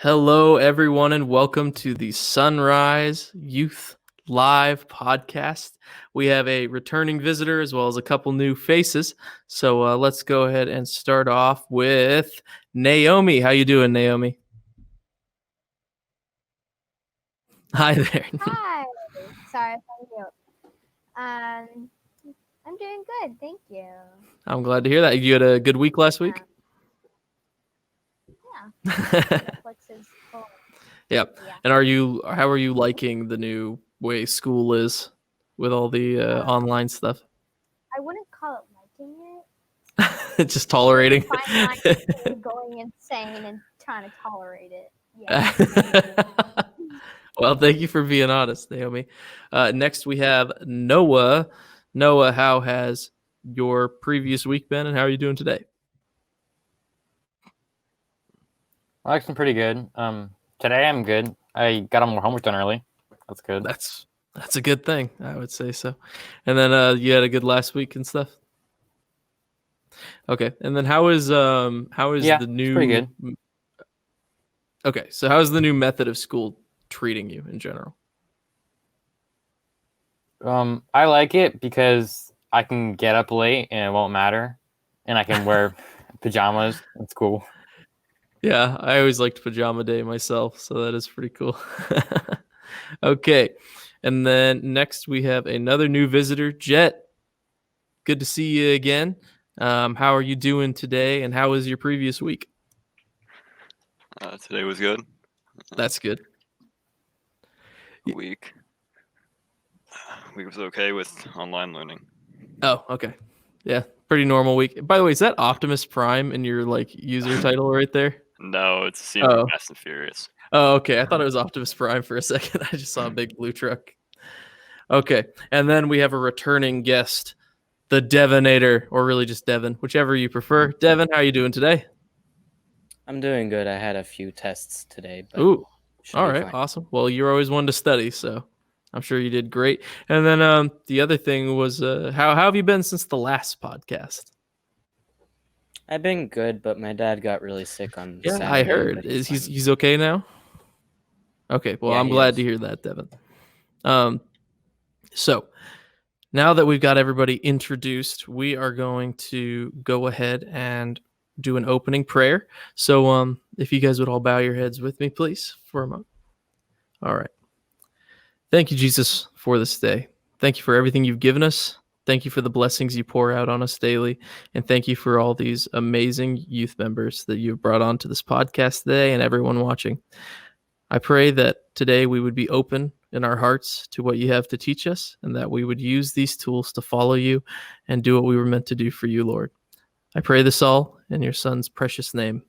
Hello, everyone, and welcome to the SonRise Youth Live podcast. We have a returning visitor as well as a couple new faces. So let's go ahead and start off with Naomi. How you doing, Naomi? Hi there. Hi. Sorry for you. I'm doing good, thank you. I'm glad to hear that. You had a good week last week? Yeah. Netflix is full. Yep. Yeah. And how are you liking the new way school is with all the online stuff? I wouldn't call it liking it. Just tolerating. Fine line between going insane and trying to tolerate it. Yeah. Well, thank you for being honest, Naomi. Next, we have Noah. Noah, how has your previous week been, and how are you doing today? Well, actually, pretty good. Today I'm good. I got all my homework done early. That's good. That's a good thing, I would say so. And then you had a good last week and stuff. Okay, and then how is the new? Pretty good. Okay, so how is the new method of school treating you in general? I like it because I can get up late and it won't matter, and I can wear pajamas. It's cool. Yeah, I always liked pajama day myself, so that is pretty cool. Okay, and then next we have another new visitor, Jet. Good to see you again. How are you doing today, and how was your previous week? Today was good. That's good. Week was okay with online learning. Oh, okay. Yeah, pretty normal week. By the way, is that Optimus Prime in your user title right there? No, it's a scene from Fast and Furious. Oh, okay. I thought it was Optimus Prime for a second. I just saw a big blue truck. Okay, and then we have a returning guest, the Devonator, or really just Devin, whichever you prefer. Devin, how are you doing today? I'm doing good. I had a few tests today. But Ooh, should all be right, fine. awesome. Well, you're always one to study, so I'm sure you did great. And then the other thing was, how have you been since the last podcast? I've been good, but my dad got really sick on Yeah, Saturday. I heard. but Is fine. he's okay now? Okay, well, Yeah, I'm he glad is. to hear that, Devin. So now that we've got everybody introduced, we are going to go ahead and do an opening prayer. So if you guys would all bow your heads with me, please, for a moment. All right. Thank you, Jesus, for this day. Thank you for everything you've given us. Thank you for the blessings you pour out on us daily. And thank you for all these amazing youth members that you've brought onto this podcast today and everyone watching. I pray that today we would be open in our hearts to what you have to teach us, and that we would use these tools to follow you and do what we were meant to do for you, Lord. I pray this all in your Son's precious name.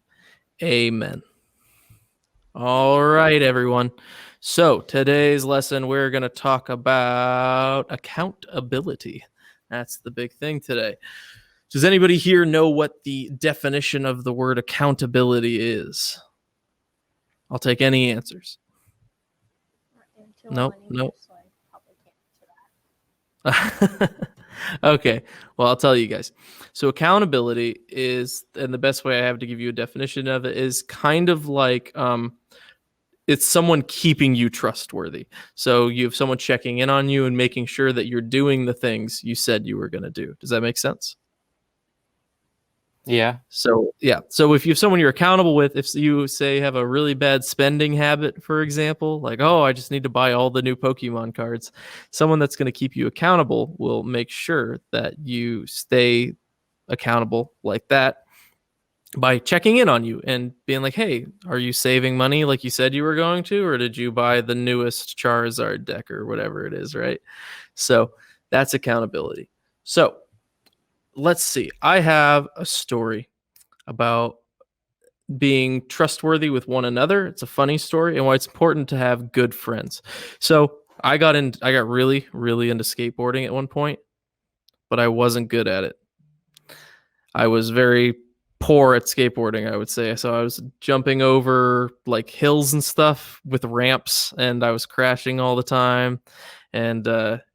Amen. All right, everyone. So today's lesson, we're going to talk about accountability. That's the big thing today. Does anybody here know what the definition of the word accountability is? I'll take any answers. Nope. Okay, well, I'll tell you guys. So accountability is, and the best way I have to give you a definition of it is kind of like it's someone keeping you trustworthy. So you have someone checking in on you and making sure that you're doing the things you said you were going to do. Does that make sense? Yeah. So if you have someone you're accountable with, if you say have a really bad spending habit, for example, like, oh, I just need to buy all the new Pokemon cards, someone that's going to keep you accountable will make sure that you stay accountable like that by checking in on you and being like, hey, are you saving money like you said you were going to, or did you buy the newest Charizard deck or whatever it is, right? So that's accountability. So let's see. I have a story about being trustworthy with one another. It's a funny story and why it's important to have good friends. So I got really, really into skateboarding at one point, but I wasn't good at it. I was very poor at skateboarding, I would say. So I was jumping over like hills and stuff with ramps, and I was crashing all the time, and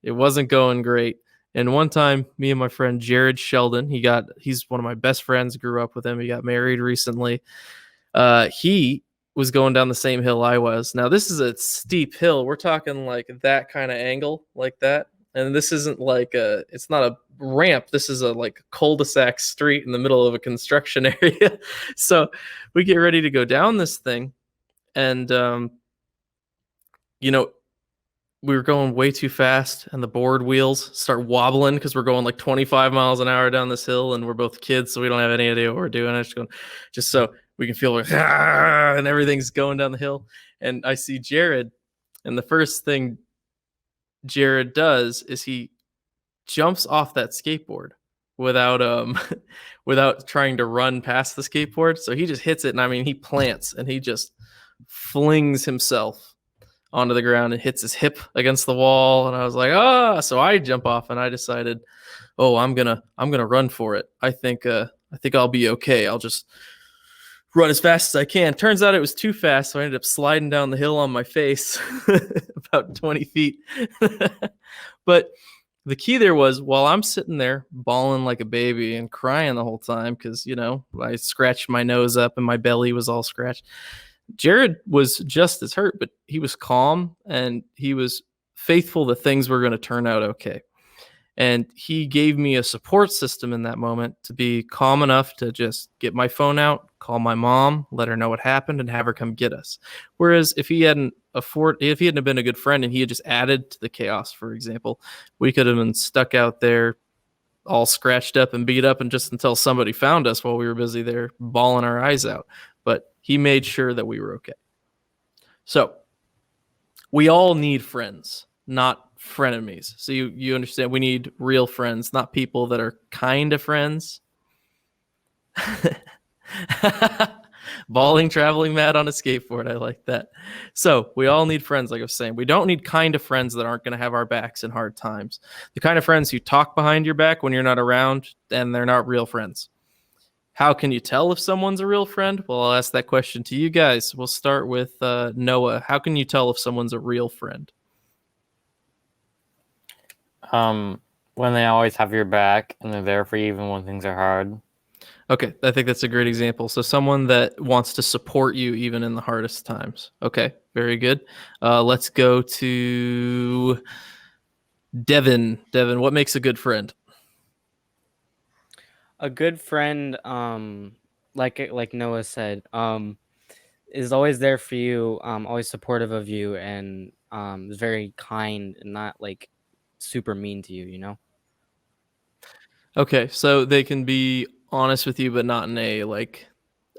it wasn't going great. And one time, me and my friend Jared Sheldon, he's one of my best friends, grew up with him. He got married recently. He was going down the same hill I was. Now this is a steep hill. We're talking like that kind of angle, like that. And this isn't like it's not a ramp. This is a like cul-de-sac street in the middle of a construction area. So we get ready to go down this thing, and we were going way too fast, and the board wheels start wobbling because we're going like 25 miles an hour down this hill, and we're both kids, so we don't have any idea what we're doing. I'm just going, just so we can feel like, and everything's going down the hill. And I see Jared, and the first thing Jared does is he jumps off that skateboard without without trying to run past the skateboard. So he just hits it, and I mean he plants, and he just flings himself onto the ground and hits his hip against the wall. And I was like, so I jump off, and I decided, I'm gonna run for it. I think I'll be okay. I'll just run as fast as I can. Turns out it was too fast, so I ended up sliding down the hill on my face about 20 feet. But the key there was, while I'm sitting there bawling like a baby and crying the whole time because, I scratched my nose up and my belly was all scratched, Jared was just as hurt, but he was calm and he was faithful that things were going to turn out okay. And he gave me a support system in that moment to be calm enough to just get my phone out, call my mom, let her know what happened, and have her come get us. Whereas if he hadn't been a good friend and he had just added to the chaos, for example, we could have been stuck out there all scratched up and beat up, and just until somebody found us while we were busy there bawling our eyes out. But he made sure that we were okay. So we all need friends, not frenemies. So you understand, we need real friends, not people that are kind of friends. Bawling, traveling mad on a skateboard. I like that. So we all need friends, like I was saying. We don't need kind of friends that aren't going to have our backs in hard times. The kind of friends who talk behind your back when you're not around, and they're not real friends. How can you tell if someone's a real friend? Well, I'll ask that question to you guys. We'll start with Noah. How can you tell if someone's a real friend? When they always have your back and they're there for you even when things are hard. Okay, I think that's a great example. So someone that wants to support you even in the hardest times. Okay, very good. Let's go to Devin. Devin, what makes a good friend? A good friend, like Noah said, is always there for you, always supportive of you, and is very kind and not like super mean to you. Okay, so they can be honest with you, but not in a like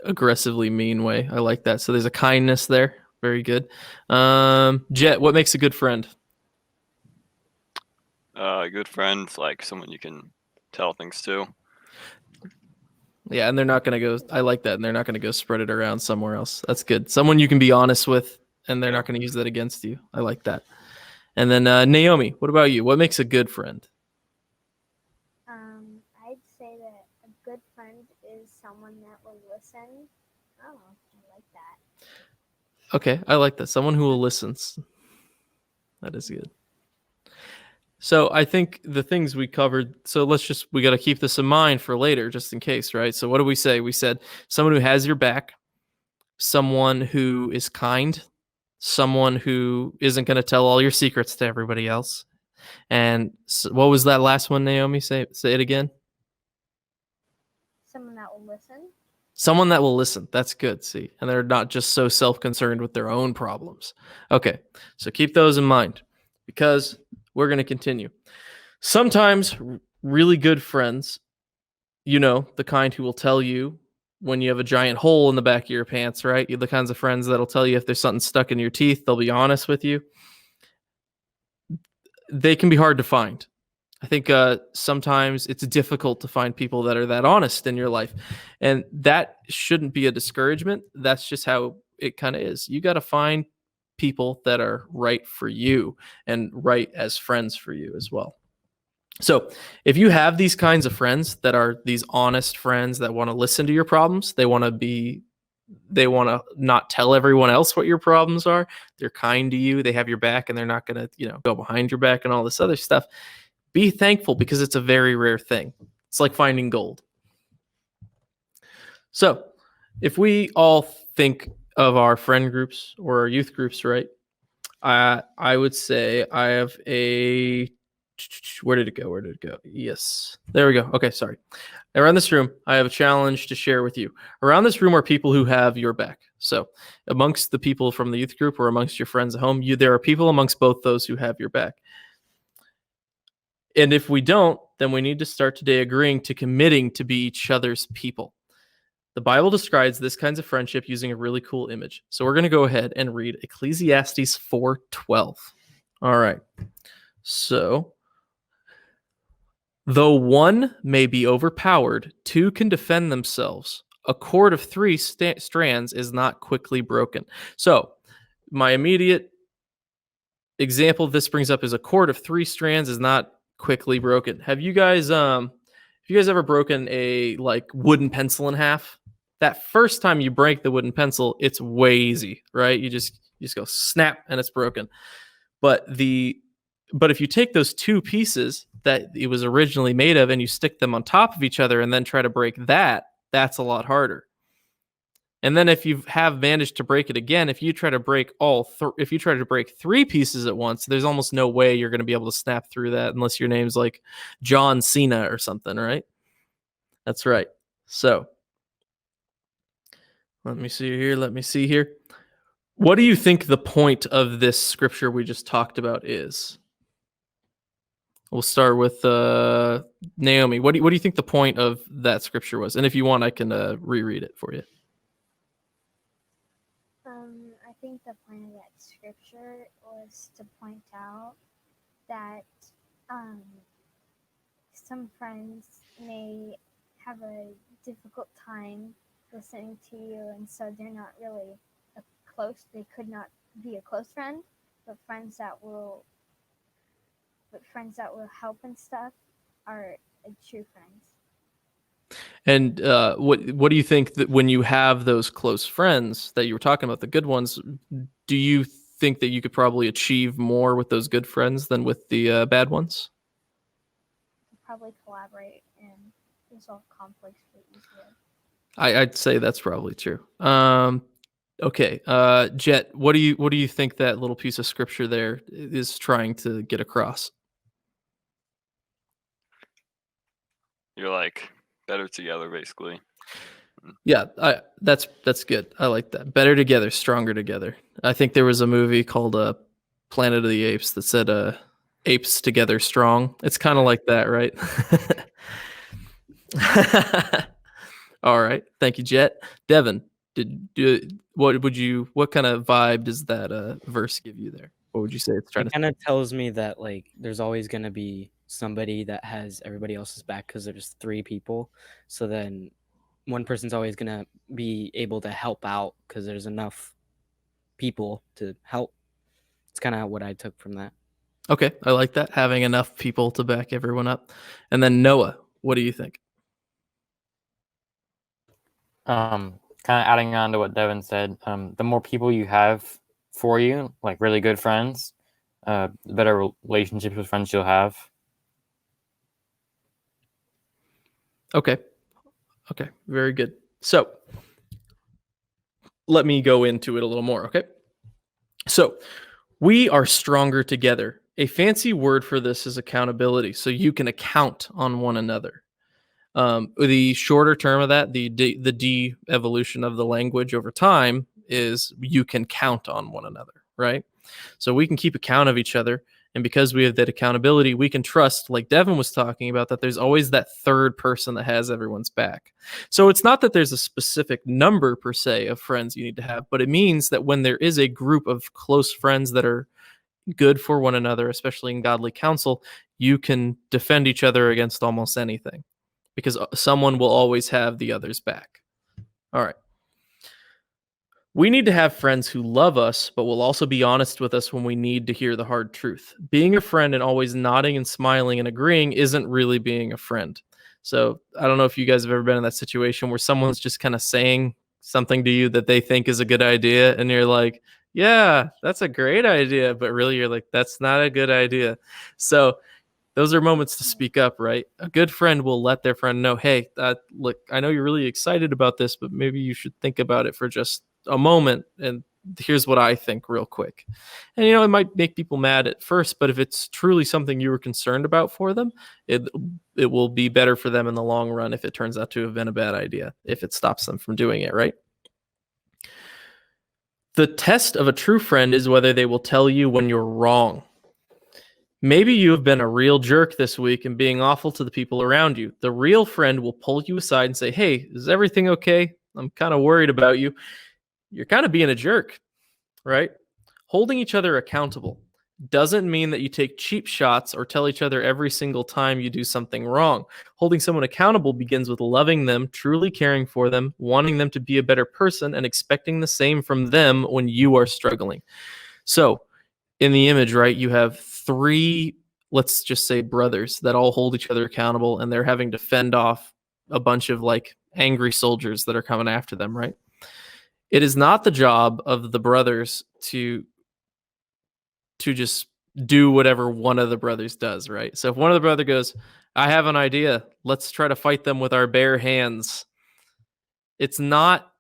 aggressively mean way. I like that. So there's a kindness there. Very good. Jet, what makes a good friend? A good friend, like someone you can tell things to. Yeah, and they're not going to go, I like that, and they're not going to go spread it around somewhere else. That's good. Someone you can be honest with, and they're not going to use that against you. I like that. And then Naomi, what about you? What makes a good friend? I'd say that a good friend is someone that will listen. Oh, I like that. Okay, I like that. Someone who will listen. That is good. So I think the things we covered, so we got to keep this in mind for later, just in case, right? So what do we say? We said someone who has your back, someone who is kind, someone who isn't going to tell all your secrets to everybody else. And what was that last one, Naomi? Say it again. Someone that will listen. Someone that will listen. That's good. See, and they're not just so self-concerned with their own problems. Okay, so keep those in mind because we're going to continue. Sometimes really good friends, the kind who will tell you when you have a giant hole in the back of your pants, right? You're the kinds of friends that'll tell you if there's something stuck in your teeth. They'll be honest with you. They can be hard to find. I think sometimes it's difficult to find people that are that honest in your life. And that shouldn't be a discouragement. That's just how it kind of is. You got to find people that are right for you and right as friends for you as well. So if you have these kinds of friends that are these honest friends that want to listen to your problems, they want to not tell everyone else what your problems are. They're kind to you. They have your back and they're not going to, go behind your back and all this other stuff. Be thankful because it's a very rare thing. It's like finding gold. So if we all think of our friend groups or our youth groups, right? I would say I have a. Where did it go? Where did it go? Yes. There we go. Okay, sorry. Around this room, I have a challenge to share with you. Around this room are people who have your back. So, amongst the people from the youth group or amongst your friends at home, there are people amongst both those who have your back. And if we don't, then we need to start today agreeing to committing to be each other's people. The Bible describes this kinds of friendship using a really cool image. So we're going to go ahead and read Ecclesiastes 4:12. All right. So, though one may be overpowered, two can defend themselves. A cord of three strands is not quickly broken. So, my immediate example this brings up is a cord of three strands is not quickly broken. Have you guys ever broken a like wooden pencil in half? That first time you break the wooden pencil, it's way easy, right? You just go snap and it's broken. But if you take those two pieces that it was originally made of and you stick them on top of each other and then try to break that, that's a lot harder. And then if you have managed to break it again, if you try to break three pieces at once, there's almost no way you're going to be able to snap through that unless your name's like John Cena or something, right? That's right. So let me see here. What do you think the point of this scripture we just talked about is? We'll start with Naomi. What do you think the point of that scripture was? And if you want, I can reread it for you. I think the point of that scripture was to point out that some friends may have a difficult time listening to you, and so they're not really they could not be a close friend, but friends that will help and stuff are true friends. And what do you think that when you have those close friends that you were talking about, the good ones, do you think that you could probably achieve more with those good friends than with the bad ones? Probably collaborate and resolve conflicts easier. I'd say that's probably true. Okay, Jet, what do you think that little piece of scripture there is trying to get across? You're like better together, basically. Yeah, that's good. I like that. Better together, stronger together. I think there was a movie called Planet of the Apes that said apes together strong. It's kind of like that, right? All right. Thank you, Jet. Devin, what kind of vibe does that verse give you there? What would you say it's trying to? It kind of tells me that like there's always going to be somebody that has everybody else's back because there's three people. So then one person's always going to be able to help out because there's enough people to help. It's kind of what I took from that. Okay, I like that. Having enough people to back everyone up. And then Noah, what do you think? Kind of adding on to what Devin said, the more people you have for you, like really good friends, the better relationships with friends you'll have. Okay, very good. So let me go into it a little more, okay? So we are stronger together. A fancy word for this is accountability. So you can account on one another. The shorter term of that, the de-evolution of the language over time is you can count on one another, right? So we can keep account of each other. And because we have that accountability, we can trust, like Devin was talking about, that there's always that third person that has everyone's back. So it's not that there's a specific number per se of friends you need to have, but it means that when there is a group of close friends that are good for one another, especially in godly counsel, you can defend each other against almost anything because someone will always have the other's back. All right. We need to have friends who love us, but will also be honest with us when we need to hear the hard truth. Being a friend and always nodding and smiling and agreeing isn't really being a friend. So I don't know if you guys have ever been in that situation where someone's just kind of saying something to you that they think is a good idea. And you're like, yeah, that's a great idea. But really you're like, that's not a good idea. So those are moments to speak up, right? A good friend will let their friend know, hey, look, I know you're really excited about this, but maybe you should think about it for just a moment, and here's what I think real quick. And, it might make people mad at first, but if it's truly something you were concerned about for them, it will be better for them in the long run if it turns out to have been a bad idea, if it stops them from doing it, right? The test of a true friend is whether they will tell you when you're wrong. Maybe you have been a real jerk this week and being awful to the people around you. The real friend will pull you aside and say, hey, is everything okay? I'm kind of worried about you. You're kind of being a jerk, right? Holding each other accountable doesn't mean that you take cheap shots or tell each other every single time you do something wrong. Holding someone accountable begins with loving them, truly caring for them, wanting them to be a better person, and expecting the same from them when you are struggling. So, in the image, right, you have 3, let's just say brothers that all hold each other accountable, and they're having to fend off a bunch of like angry soldiers that are coming after them, right? It is not the job of the brothers to just do whatever one of the brothers does, right? So if one of the brother goes, I have an idea, let's try to fight them with our bare hands, it's not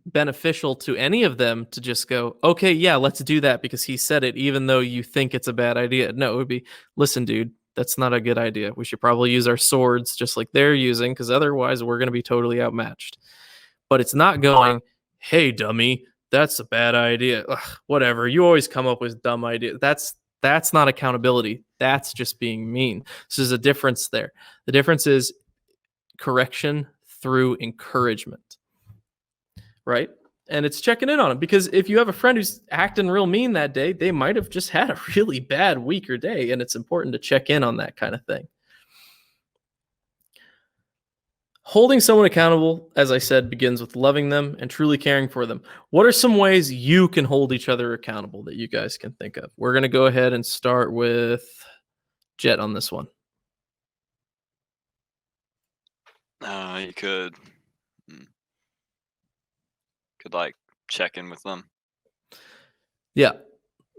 beneficial to any of them to just go, okay, yeah, let's do that because he said it, even though you think it's a bad idea. No, it would be, listen, dude, that's not a good idea. We should probably use our swords just like they're using, because otherwise we're going to be totally outmatched. But it's not going, hey, dummy, that's a bad idea. Ugh, whatever. You always come up with dumb ideas. That's not accountability. That's just being mean. So there's a difference there. The difference is correction through encouragement. Right? And it's checking in on them, because if you have a friend who's acting real mean that day, they might have just had a really bad week or day, and it's important to check in on that kind of thing. Holding someone accountable, as I said, begins with loving them and truly caring for them. What are some ways you can hold each other accountable that you guys can think of? We're going to go ahead and start with Jet on this one. You could like check in with them. Yeah,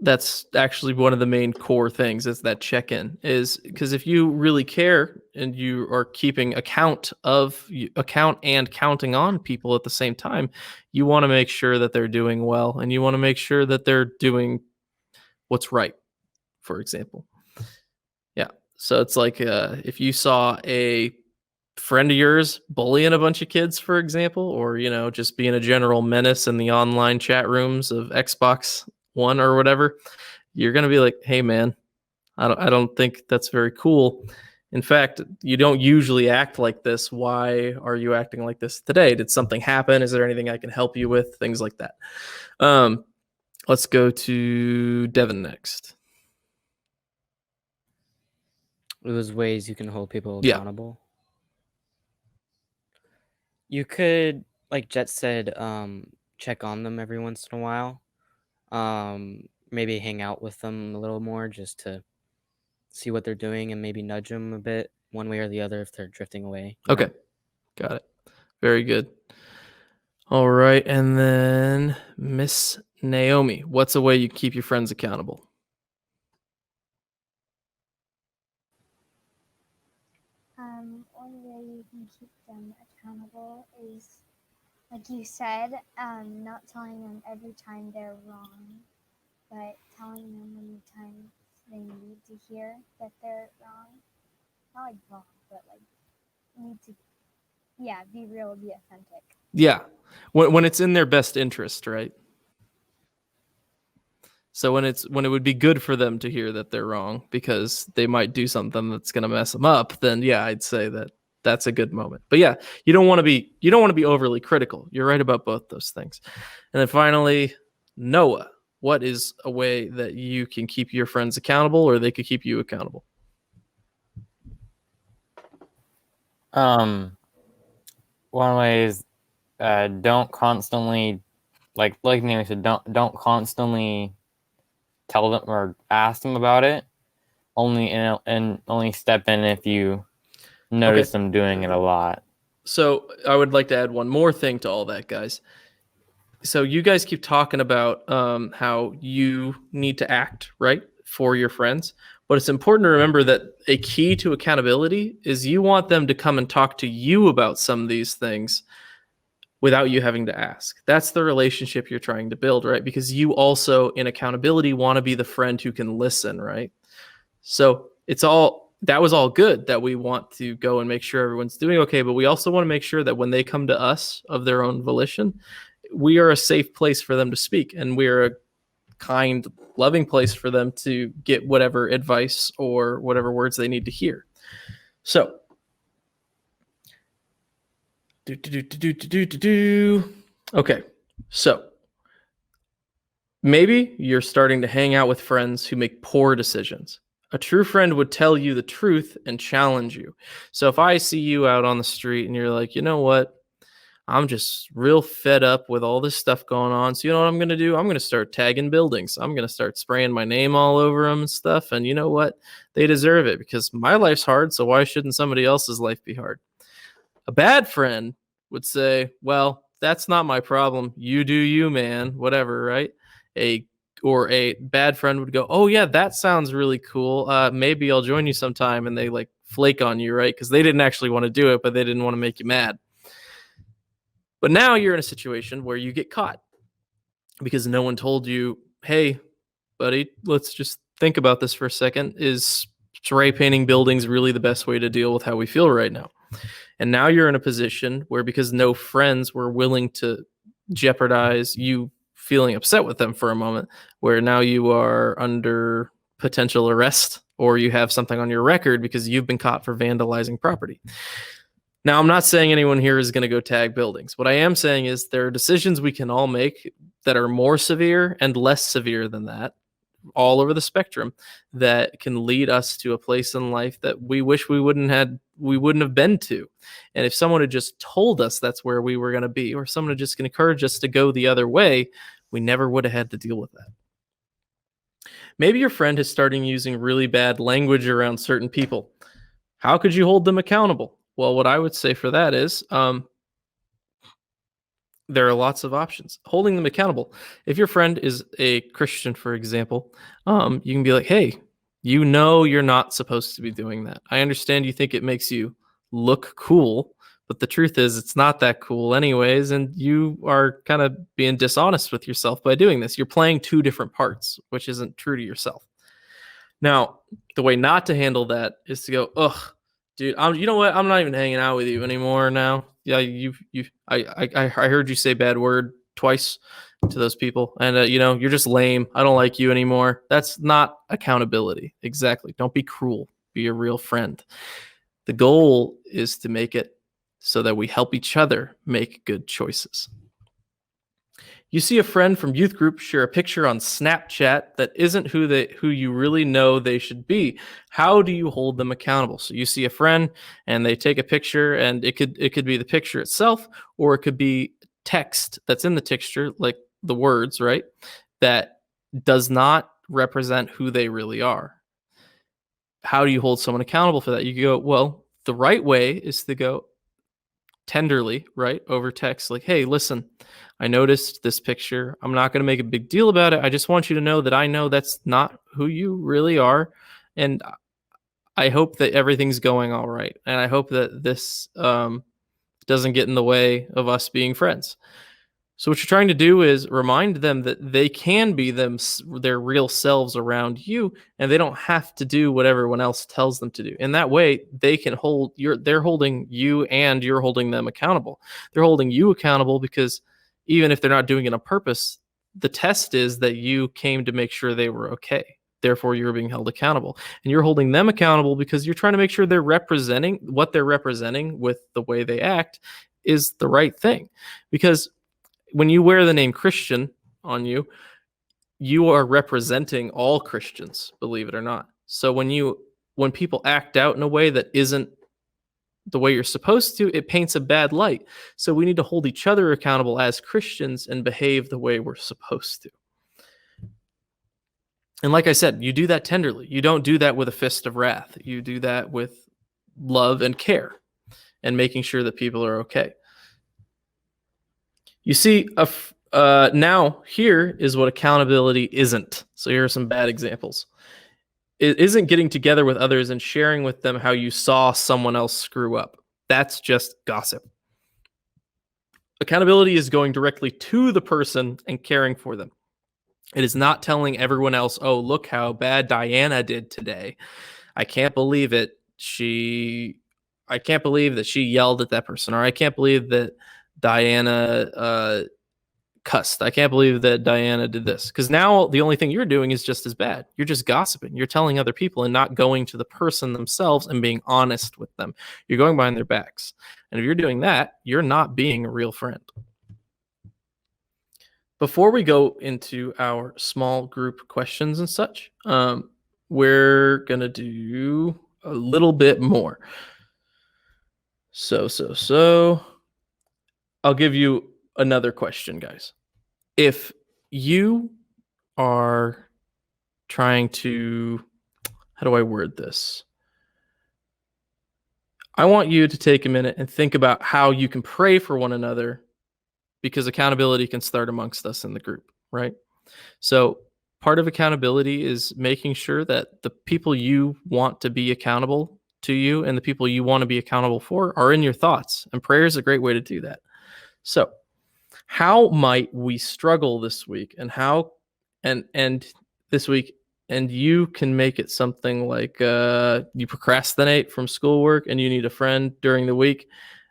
that's actually one of the main core things, is that check-in, is because if you really care and you are keeping account and counting on people at the same time, you want to make sure that they're doing well, and you want to make sure that they're doing what's right, for example. Yeah. So it's like if you saw a friend of yours bullying a bunch of kids, for example, or just being a general menace in the online chat rooms of Xbox One or whatever, you're gonna be like, hey man, I don't think that's very cool. In fact, you don't usually act like this. Why are you acting like this today? Did something happen? Is there anything I can help you with? Things like that. Let's go to Devin next. Those ways you can hold people Yeah. accountable. You could, like Jet said, check on them every once in a while. Maybe hang out with them a little more just to see what they're doing, and maybe nudge them a bit one way or the other if they're drifting away. Okay. Got it. Very good. All right. And then Miss Naomi, what's a way you keep your friends accountable? One way you can keep them accountable is, like you said, not telling them every time they're wrong, but telling them many times they need to hear that they're wrong. Not like wrong, but like need to, be real, be authentic. Yeah. When it's in their best interest, right? So when it would be good for them to hear that they're wrong because they might do something that's going to mess them up, then yeah, I'd say that's a good moment. But yeah, you don't want to be overly critical. You're right about both those things. And then finally, Noah, what is a way that you can keep your friends accountable, or they could keep you accountable? One way is don't constantly, like Naomi said, don't constantly tell them or ask them about it. Only step in if you notice them doing it a lot. So I would like to add one more thing to all that, guys. So you guys keep talking about how you need to act right for your friends, but it's important to remember that a key to accountability is you want them to come and talk to you about some of these things without you having to ask. That's the relationship you're trying to build, right? Because you also, in accountability, want to be the friend who can listen, right? So that was all good that we want to go and make sure everyone's doing okay, but we also want to make sure that when they come to us of their own volition, we are a safe place for them to speak, and we are a kind, loving place for them to get whatever advice or whatever words they need to hear. So, okay, so maybe you're starting to hang out with friends who make poor decisions. A true friend would tell you the truth and challenge you. So if I see you out on the street and you're like, you know what? I'm just real fed up with all this stuff going on. So you know what I'm going to do? I'm going to start tagging buildings. I'm going to start spraying my name all over them and stuff. And you know what? They deserve it because my life's hard. So why shouldn't somebody else's life be hard? A bad friend would say, well, that's not my problem. You do you, man. Whatever, right? Or a bad friend would go, oh yeah, that sounds really cool. Maybe I'll join you sometime. And they like flake on you, right? Because they didn't actually want to do it, but they didn't want to make you mad. But now you're in a situation where you get caught because no one told you, hey, buddy, let's just think about this for a second. Is spray painting buildings really the best way to deal with how we feel right now? And now you're in a position where, because no friends were willing to jeopardize you feeling upset with them for a moment, where now you are under potential arrest or you have something on your record because you've been caught for vandalizing property. Now, I'm not saying anyone here is going to go tag buildings. What I am saying is there are decisions we can all make that are more severe and less severe than that, all over the spectrum, that can lead us to a place in life that we wish we wouldn't have been to. And if someone had just told us that's where we were going to be, or someone had just encouraged us to go the other way, we never would have had to deal with that. Maybe your friend is starting using really bad language around certain people. How could you hold them accountable? Well, what I would say for that is there are lots of options. Holding them accountable. If your friend is a Christian, for example, you can be like, hey, you know you're not supposed to be doing that. I understand you think it makes you look cool, but the truth is it's not that cool anyways, and you are kind of being dishonest with yourself by doing this. You're playing two different parts, which isn't true to yourself. Now, the way not to handle that is to go, ugh, dude, you know what? I'm not even hanging out with you anymore now. Yeah, I heard you say bad word twice to those people, and you're just lame. I don't like you anymore. That's not accountability. Exactly. Don't be cruel. Be a real friend. The goal is to make it so that we help each other make good choices. You see a friend from youth group share a picture on Snapchat that isn't who you really know they should be. How do you hold them accountable? So you see a friend and they take a picture, and it could be the picture itself, or it could be text that's in the picture, like the words, right? That does not represent who they really are. How do you hold someone accountable for that? You go, well, the right way is to go tenderly, right, over text, like, hey, listen, I noticed this picture. I'm not going to make a big deal about it. I just want you to know that I know that's not who you really are. And I hope that everything's going all right. And I hope that this doesn't get in the way of us being friends. So what you're trying to do is remind them that they can be their real selves around you, and they don't have to do what everyone else tells them to do. In that way, they can they're holding you, and you're holding them accountable. They're holding you accountable because even if they're not doing it on purpose, the test is that you came to make sure they were okay. Therefore, you're being held accountable, and you're holding them accountable because you're trying to make sure they're representing what they're representing with the way they act is the right thing. Because when you wear the name Christian on you, you are representing all Christians, believe it or not. So when people act out in a way that isn't the way you're supposed to, it paints a bad light. So we need to hold each other accountable as Christians and behave the way we're supposed to. And like I said, you do that tenderly. You don't do that with a fist of wrath. You do that with love and care and making sure that people are okay. You see, now here is what accountability isn't. So here are some bad examples. It isn't getting together with others and sharing with them how you saw someone else screw up. That's just gossip. Accountability is going directly to the person and caring for them. It is not telling everyone else, oh, look how bad Diana did today. I can't believe it. I can't believe that she yelled at that person, or I can't believe that Diana cussed. I can't believe that Diana did this. Because now the only thing you're doing is just as bad. You're just gossiping. You're telling other people and not going to the person themselves and being honest with them. You're going behind their backs. And if you're doing that, you're not being a real friend. Before we go into our small group questions and such, we're going to do a little bit more. So I'll give you another question, guys. If you are trying to, how do I word this? I want you to take a minute and think about how you can pray for one another, because accountability can start amongst us in the group, right? So part of accountability is making sure that the people you want to be accountable to you and the people you want to be accountable for are in your thoughts. And prayer is a great way to do that. So how might we struggle this week, and how and this week, and you can make it something like you procrastinate from schoolwork and you need a friend during the week.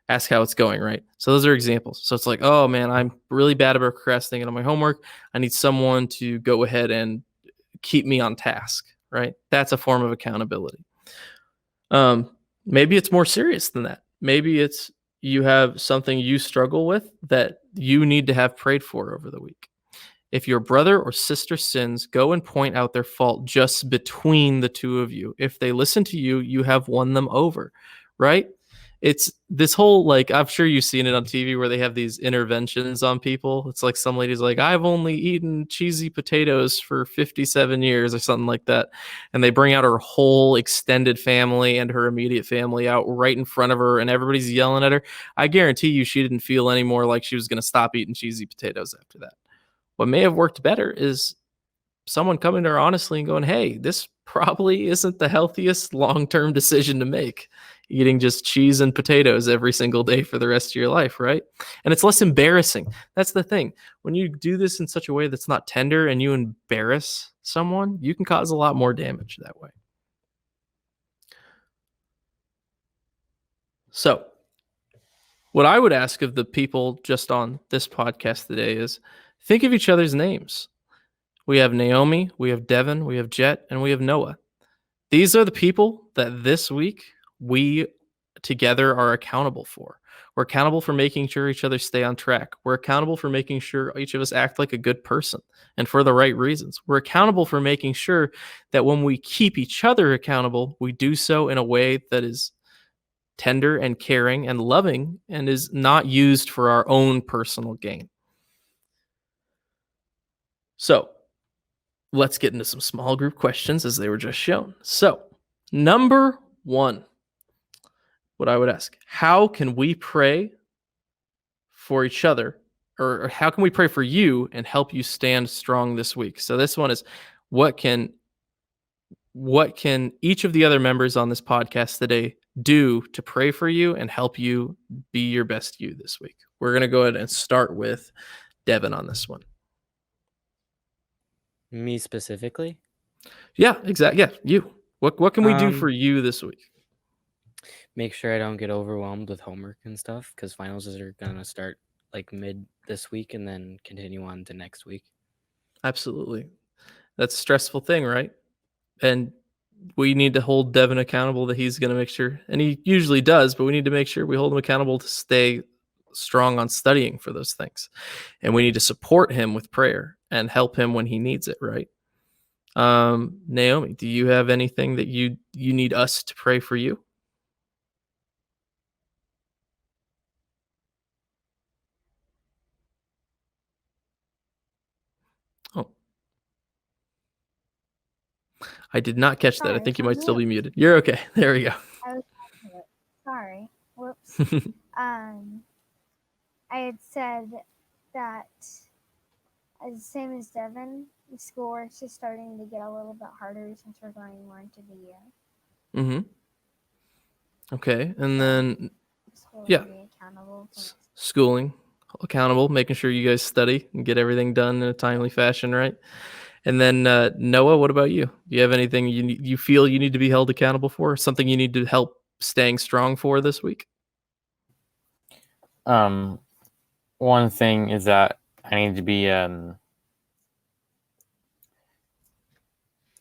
Ask how it's going, right? So those are examples. So it's like, oh man, I'm really bad about procrastinating on my homework. I need someone to go ahead and keep me on task, right? That's a form of accountability. Maybe it's more serious than that. Maybe it's you have something you struggle with that you need to have prayed for over the week. If your brother or sister sins, go and point out their fault just between the two of you. If they listen to you, you have won them over, right? It's this whole, like, I'm sure you've seen it on TV where they have these interventions on people. It's like some lady's like, I've only eaten cheesy potatoes for 57 years or something like that. And they bring out her whole extended family and her immediate family out right in front of her, and everybody's yelling at her. I guarantee you she didn't feel any more like she was going to stop eating cheesy potatoes after that. What may have worked better is someone coming to her honestly and going, hey, this probably isn't the healthiest long-term decision to make, eating just cheese and potatoes every single day for the rest of your life, right? And it's less embarrassing. That's the thing. When you do this in such a way that's not tender and you embarrass someone, you can cause a lot more damage that way. So what I would ask of the people just on this podcast today is think of each other's names. We have Naomi, we have Devin, we have Jet, and we have Noah. These are the people that this week we together are accountable for. We're accountable for making sure each other stay on track. We're accountable for making sure each of us act like a good person and for the right reasons. We're accountable for making sure that when we keep each other accountable, we do so in a way that is tender and caring and loving and is not used for our own personal gain. So let's get into some small group questions as they were just shown. So number one, what I would ask, how can we pray for each other, or how can we pray for you and help you stand strong this week? So this one is, what can each of the other members on this podcast today do to pray for you and help you be your best you this week? We're going to go ahead and start with Devin on this one. Me specifically? Yeah, exactly. Yeah, you. What can we do for you this week? Make sure I don't get overwhelmed with homework and stuff, because finals are gonna start like mid this week and then continue on to next week. Absolutely. That's a stressful thing, right? And we need to hold Devin accountable that he's going to make sure, and he usually does, but we need to make sure we hold him accountable to stay strong on studying for those things. And we need to support him with prayer and help him when he needs it, right? Naomi, do you have anything that you need us to pray for you? Oh, I did not catch that. I think you might still be muted. You're okay. There we go. I was sorry. Whoops. I had said that, as same as Devin, the schoolwork's just starting to get a little bit harder since we're going more into the year. Mm-hmm. Okay, and then School yeah, to be accountable. schooling. accountable, making sure you guys study and get everything done in a timely fashion, right? And then Noah, what about you? Do you have anything you feel you need to be held accountable for? Something you need to help staying strong for this week? One thing is that I need to be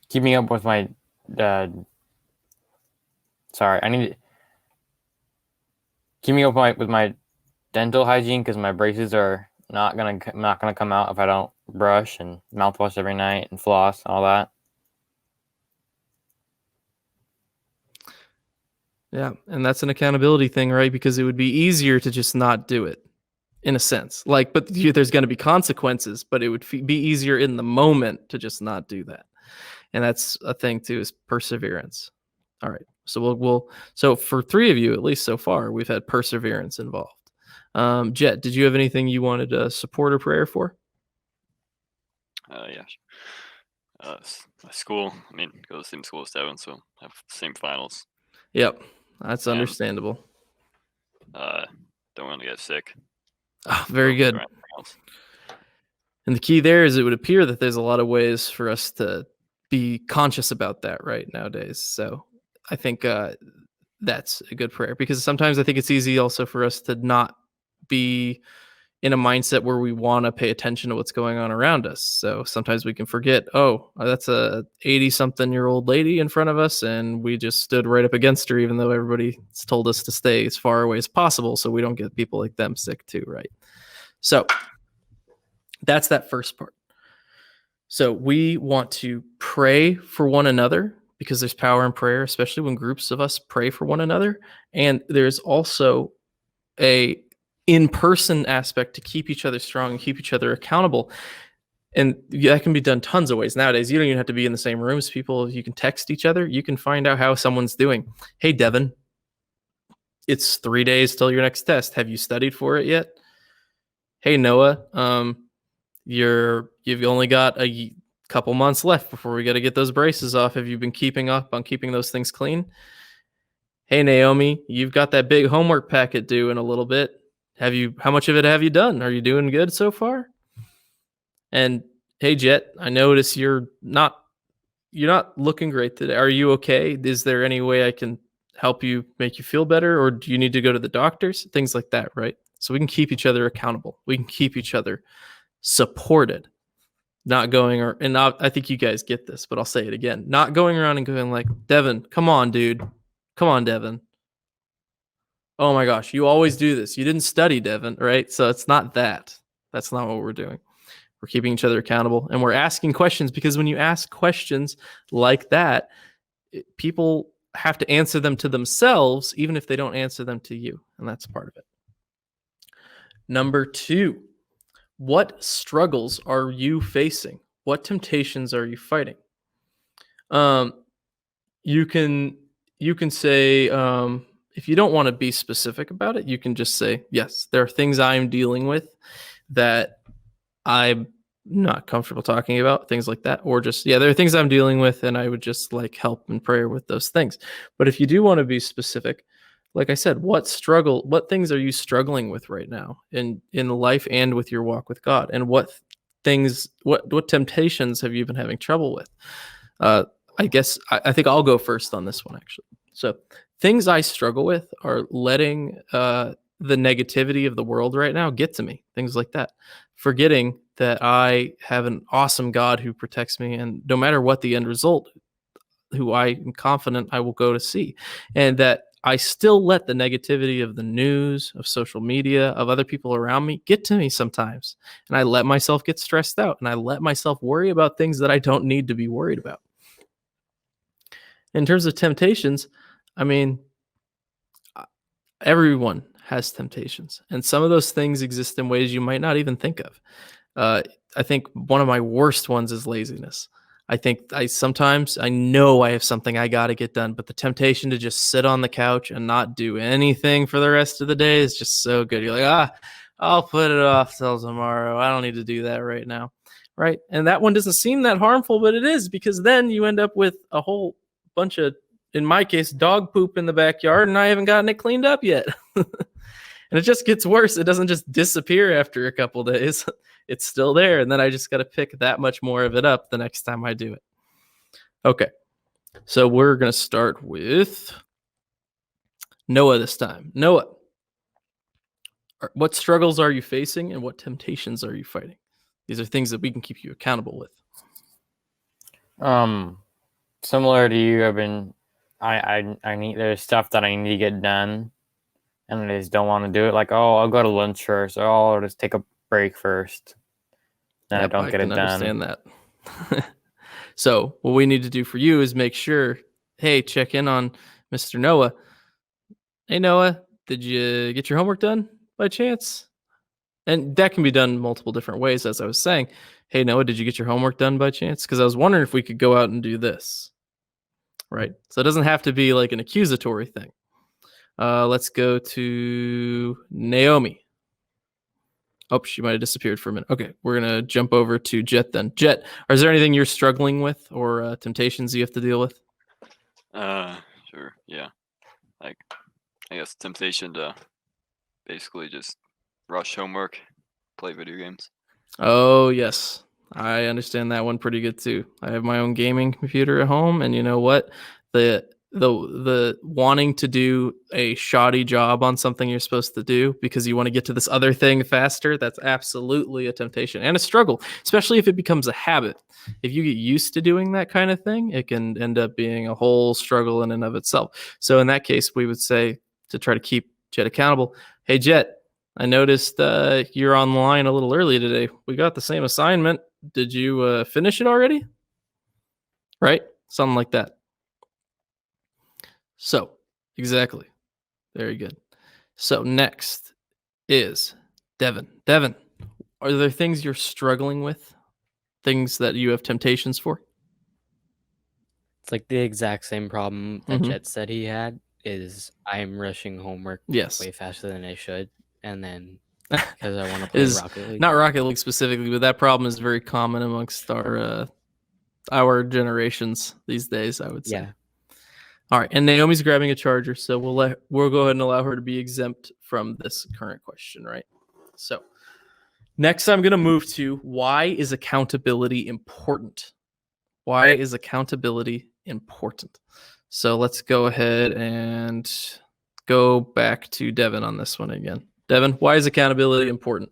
keeping up with my I need to keeping up with my dental hygiene, because my braces are not gonna come out if I don't brush and mouthwash every night and floss and all that. Yeah, and that's an accountability thing, right? Because it would be easier to just not do it, in a sense. Like, but there's going to be consequences, but it would be easier in the moment to just not do that. And that's a thing too, is perseverance. All right, so so for 3 of you, at least so far, we've had perseverance involved. Jet, did you have anything you wanted to support or prayer for? Yeah. My school. I mean, go to the same school as Devin, so have the same finals. Yep, that's And, understandable. Don't want to get sick. Oh, very or good. anything else. And the key there is it would appear that there's a lot of ways for us to be conscious about that right nowadays. So I think that's a good prayer, because sometimes I think it's easy also for us to not be in a mindset where we want to pay attention to what's going on around us. So sometimes we can forget, oh, that's a 80-something-year-old lady in front of us, and we just stood right up against her, even though everybody's told us to stay as far away as possible so we don't get people like them sick too, right? So that's that first part. So we want to pray for one another, because there's power in prayer, especially when groups of us pray for one another. And there's also a in-person aspect to keep each other strong and keep each other accountable. And that can be done tons of ways nowadays. You don't even have to be in the same room as people. You can text each other. You can find out how someone's doing. Hey, Devin, it's 3 days till your next test. Have you studied for it yet? Hey, Noah, you've only got a couple months left before we got to get those braces off. Have you been keeping up on keeping those things clean? Hey, Naomi, you've got that big homework packet due in a little bit. How much of it have you done? Are you doing good so far? And hey, Jet, I notice you're not looking great today. Are you okay? Is there any way I can help you, make you feel better? Or do you need to go to the doctors? Things like that, right? So we can keep each other accountable. We can keep each other supported. Not going, I think you guys get this, but I'll say it again. Not going around and going like, Devin, come on, dude. Come on, Devin. Oh my gosh, you always do this. You didn't study, Devin, right? So it's not that. That's not what we're doing. We're keeping each other accountable, and we're asking questions, because when you ask questions like that, people have to answer them to themselves, even if they don't answer them to you. And that's part of it. Number 2, what struggles are you facing? What temptations are you fighting? You can say, if you don't want to be specific about it, you can just say, yes, there are things I'm dealing with that I'm not comfortable talking about, things like that. Or just, there are things I'm dealing with, and I would just like help and prayer with those things. But if you do want to be specific, like I said, what things are you struggling with right now in life and with your walk with God? And what temptations have you been having trouble with? I guess I think I'll go first on this one, actually. So things I struggle with are letting the negativity of the world right now get to me, things like that. Forgetting that I have an awesome God who protects me, and no matter what the end result, who I am confident I will go to see. And that I still let the negativity of the news, of social media, of other people around me get to me sometimes. And I let myself get stressed out, and I let myself worry about things that I don't need to be worried about. In terms of temptations, I mean, everyone has temptations, and some of those things exist in ways you might not even think of. I think one of my worst ones is laziness. I think sometimes I know I have something I got to get done, but the temptation to just sit on the couch and not do anything for the rest of the day is just so good. You're like, I'll put it off till tomorrow. I don't need to do that right now. Right. And that one doesn't seem that harmful, but it is, because then you end up with a whole bunch of, in my case, dog poop in the backyard, and I haven't gotten it cleaned up yet. And it just gets worse. It doesn't just disappear after a couple days. It's still there. And then I just got to pick that much more of it up the next time I do it. Okay. So we're going to start with Noah this time. Noah, what struggles are you facing and what temptations are you fighting? These are things that we can keep you accountable with. Similar to you, I need, there's stuff that I need to get done and I just don't want to do it. Like, oh, I'll go to lunch first, or oh, I'll just take a break first. And I don't get it done. I understand that. So what we need to do for you is make sure, hey, check in on Mr. Noah. Hey, Noah, did you get your homework done by chance? And that can be done multiple different ways, as I was saying. Hey, Noah, did you get your homework done by chance? Because I was wondering if we could go out and do this. Right? So it doesn't have to be like an accusatory thing. Let's go to Naomi. Oh, she might have disappeared for a minute. Okay, we're going to jump over to Jet then. Jet, is there anything you're struggling with or temptations you have to deal with? Sure, yeah. Like, I guess temptation to basically just rush homework, play video games. Oh, yes. I understand that one pretty good too. I have my own gaming computer at home, and you know what? The wanting to do a shoddy job on something you're supposed to do because you want to get to this other thing faster, that's absolutely a temptation and a struggle, especially if it becomes a habit. If you get used to doing that kind of thing, it can end up being a whole struggle in and of itself. So in that case, we would say, to try to keep Jet accountable, hey, Jet, I noticed you're online a little early today. We got the same assignment. Did you finish it already? Right? Something like that. So, exactly. Very good. So, next is Devin. Devin, are there things you're struggling with? Things that you have temptations for? It's like the exact same problem that Jet said he had. Is I'm rushing homework way faster than I should, and then because I want to play Rocket League. Not Rocket League specifically, but that problem is very common amongst our generations these days, I would say. Yeah. All right, and Naomi's grabbing a charger, so we'll go ahead and allow her to be exempt from this current question, right? So next I'm going to move to, why is accountability important? Why is accountability important? So let's go ahead and go back to Devin on this one again. Devin, why is accountability important?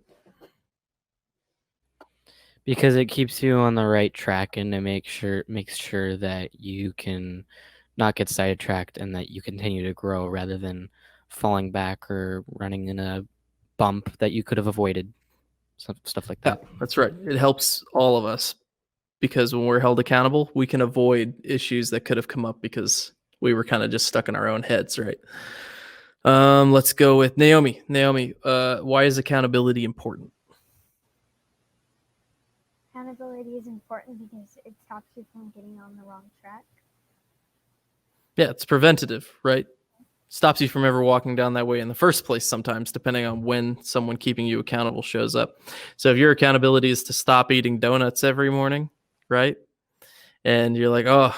Because it keeps you on the right track and it makes sure that you can not get sidetracked and that you continue to grow rather than falling back or running in a bump that you could have avoided. Stuff like that. Yeah, that's right. It helps all of us because when we're held accountable, we can avoid issues that could have come up because we were kind of just stuck in our own heads, right? Let's go with Naomi. Naomi, why is accountability important? Accountability is important because it stops you from getting on the wrong track. Yeah, it's preventative, right? Stops you from ever walking down that way in the first place sometimes, depending on when someone keeping you accountable shows up. So if your accountability is to stop eating donuts every morning, right? And you're like, oh,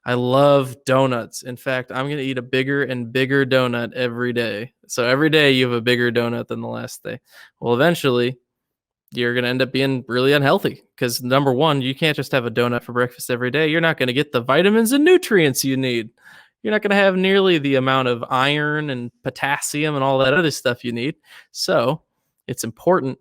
I love donuts. In fact, I'm going to eat a bigger and bigger donut every day. So every day you have a bigger donut than the last day. Well, eventually you're going to end up being really unhealthy because number one, you can't just have a donut for breakfast every day. You're not going to get the vitamins and nutrients you need. You're not going to have nearly the amount of iron and potassium and all that other stuff you need. So it's important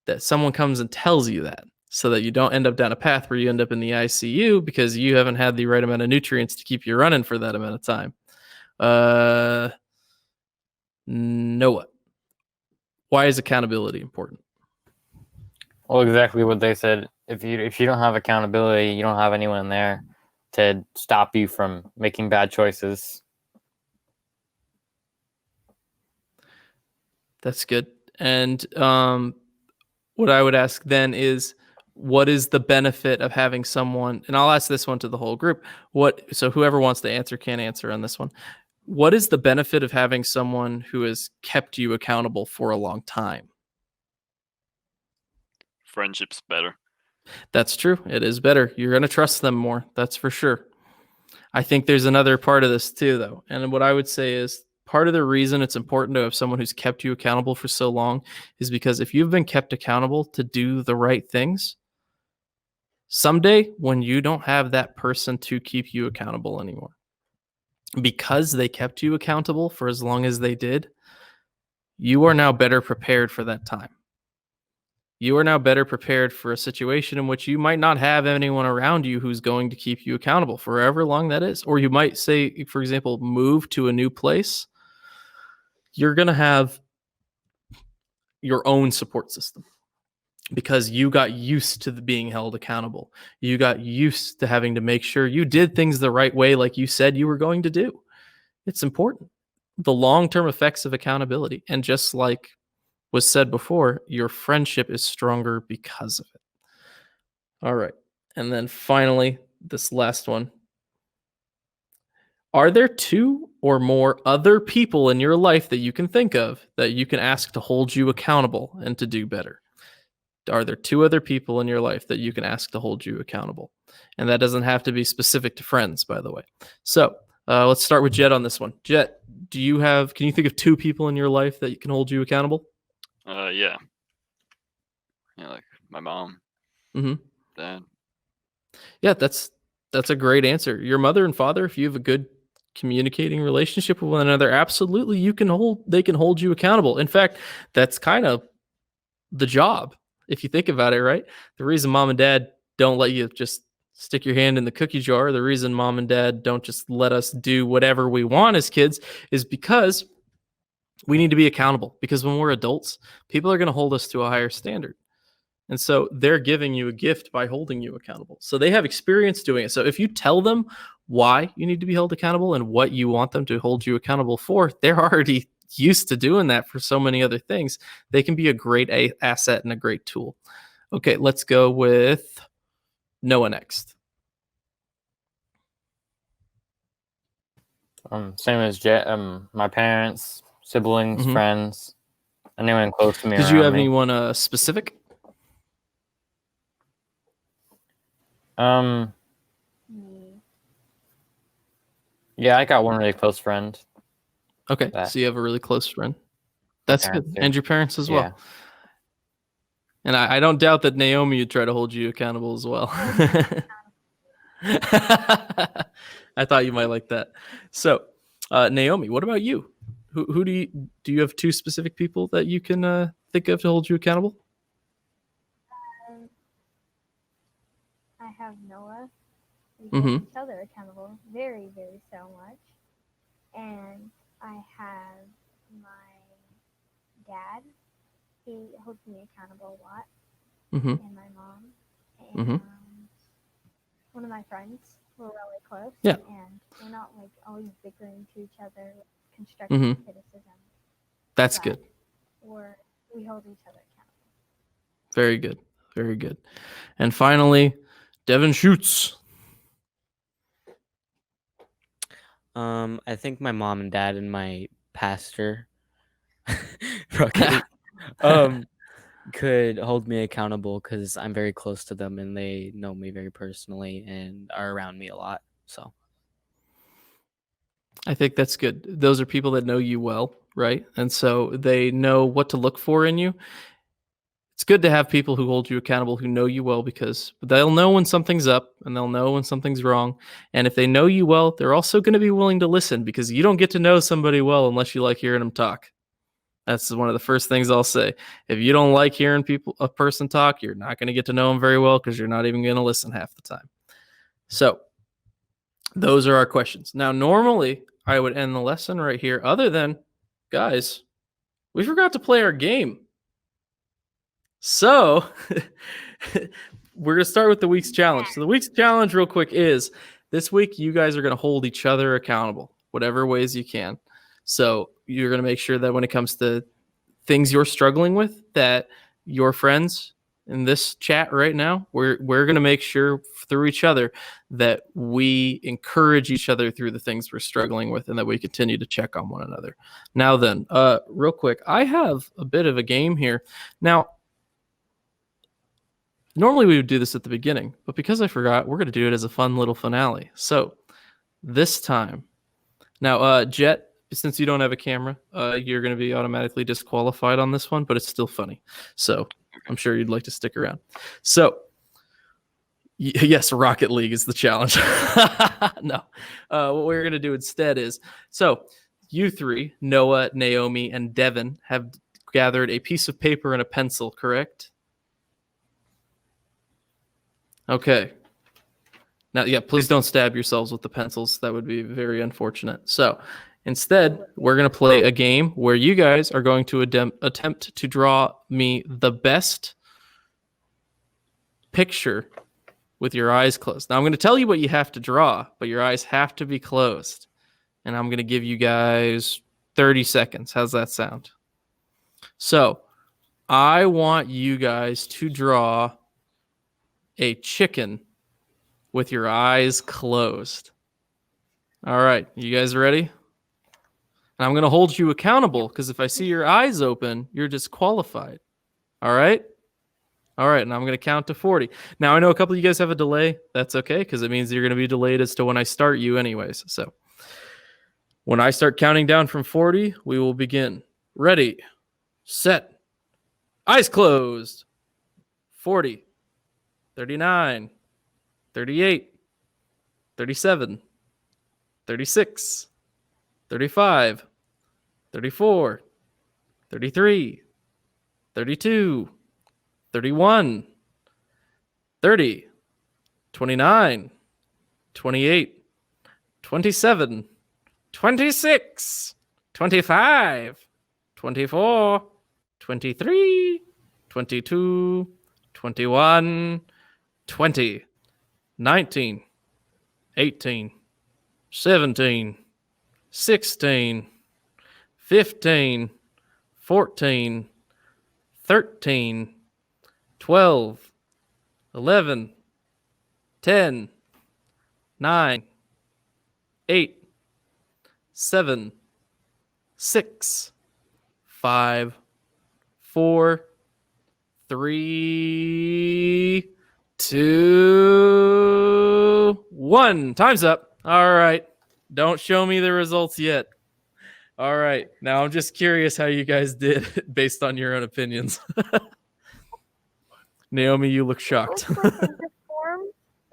that someone comes and tells you that so that you don't end up down a path where you end up in the ICU because you haven't had the right amount of nutrients to keep you running for that amount of time. Noah, why is accountability important? Well, exactly what they said. If you don't have accountability, you don't have anyone there to stop you from making bad choices. That's good. And what I would ask then is, what is the benefit of having someone, and I'll ask this one to the whole group, so whoever wants to answer can answer on this one. What is the benefit of having someone who has kept you accountable for a long time? Friendship's better. That's true. It is better. You're going to trust them more. That's for sure. I think there's another part of this too, though. And what I would say is part of the reason it's important to have someone who's kept you accountable for so long is because if you've been kept accountable to do the right things, someday when you don't have that person to keep you accountable anymore, because they kept you accountable for as long as they did, you are now better prepared for that time. You are now better prepared for a situation in which you might not have anyone around you who's going to keep you accountable for however long that is. Or you might say, for example, move to a new place. You're going to have your own support system because you got used to being held accountable. You got used to having to make sure you did things the right way, like you said you were going to do. It's important. The long-term effects of accountability. And just like was said before, your friendship is stronger because of it. All right. And then finally, this last one. Are there 2 or more other people in your life that you can think of that you can ask to hold you accountable and to do better? Are there 2 other people in your life that you can ask to hold you accountable? And that doesn't have to be specific to friends, by the way. So let's start with Jet on this one. Jet, can you think of 2 people in your life that you can hold you accountable? Yeah. Yeah, like my mom, Mm-hmm. dad. Yeah, that's a great answer. Your mother and father, if you have a good communicating relationship with one another, absolutely they can hold you accountable. In fact, that's kind of the job, if you think about it, right? The reason mom and dad don't let you just stick your hand in the cookie jar, the reason mom and dad don't just let us do whatever we want as kids is because we need to be accountable, because when we're adults, people are going to hold us to a higher standard. And so they're giving you a gift by holding you accountable. So they have experience doing it. So if you tell them why you need to be held accountable and what you want them to hold you accountable for, they're already used to doing that for so many other things. They can be a great asset and a great tool. Okay, let's go with Noah next. Same as Jet. My parents, siblings, Mhm. friends, anyone close to me. Did you around have me. anyone specific? Um, Me. yeah, I got one really close friend. Okay, That- so you have a really close friend. That's good. parents do. And your parents as Yeah. well. And I don't doubt that Naomi would try to hold you accountable as well. I thought you might like that. So, Naomi, what about you? Who do you have 2 specific people that you can think of to hold you accountable? I have Noah. We hold Mhm. each other accountable very, very so much. And I have my dad. He holds me accountable a lot. Mhm. And my mom. And Mhm. one of my friends. We're really close. Yeah. And we're not like always bickering to each other, constructive Mhm. criticism. That's But good. we hold each other accountable. Very good. Very good. And finally, Devin Schutz. I think my mom and dad and my pastor could hold me accountable because I'm very close to them and they know me very personally and are around me a lot. So I think that's good. Those are people that know you well, right? And so they know what to look for in you. It's good to have people who hold you accountable, who know you well, because they'll know when something's up and they'll know when something's wrong. And if they know you well, they're also going to be willing to listen, because you don't get to know somebody well unless you like hearing them talk. That's one of the first things I'll say. If you don't like hearing a person talk, you're not going to get to know them very well, because you're not even going to listen half the time. So those are our questions. Now, normally I would end the lesson right here, other than, guys, we forgot to play our game. So we're going to start with the week's challenge. So the week's challenge real quick is this week you guys are going to hold each other accountable, whatever ways you can. So you're going to make sure that when it comes to things you're struggling with, that your friends in this chat right now, we're going to make sure through each other that we encourage each other through the things we're struggling with, and that we continue to check on one another. Now then, real quick, I have a bit of a game here. Now, normally we would do this at the beginning, but because I forgot, we're going to do it as a fun little finale. So this time, now, Jet, since you don't have a camera, you're going to be automatically disqualified on this one, but it's still funny. So I'm sure you'd like to stick around. So yes, Rocket League is the challenge. No, what we're going to do instead is, so you three, Noah, Naomi, and Devin, have gathered a piece of paper and a pencil, correct? Okay. Now, yeah, please don't stab yourselves with the pencils. That would be very unfortunate. So instead, we're going to play a game where you guys are going to attempt to draw me the best picture with your eyes closed. Now, I'm going to tell you what you have to draw, but your eyes have to be closed. And I'm going to give you guys 30 seconds. How's that sound? So I want you guys to draw a chicken with your eyes closed. All right, you guys ready? And I'm going to hold you accountable because if I see your eyes open, you're disqualified. All right? All right, and I'm going to count to 40. Now, I know a couple of you guys have a delay. That's okay because it means you're going to be delayed as to when I start you anyways. So when I start counting down from 40, we will begin. Ready, set, eyes closed. 40, 39, 38, 37, 36, 35, 34, 33, 32, 31, 30, 29, 28, 27, 26, 25, 24, 23, 22, 21, 20, 19, 18, 17, 16, 15, 14, 13, 12, 11, 10, 9, 8, 7, 6, 5, 4, 3, 2, 1. Time's up. All right. Don't show me the results yet. All right. Now I'm just curious how you guys did based on your own opinions. Naomi, you look shocked. Looks like a deformed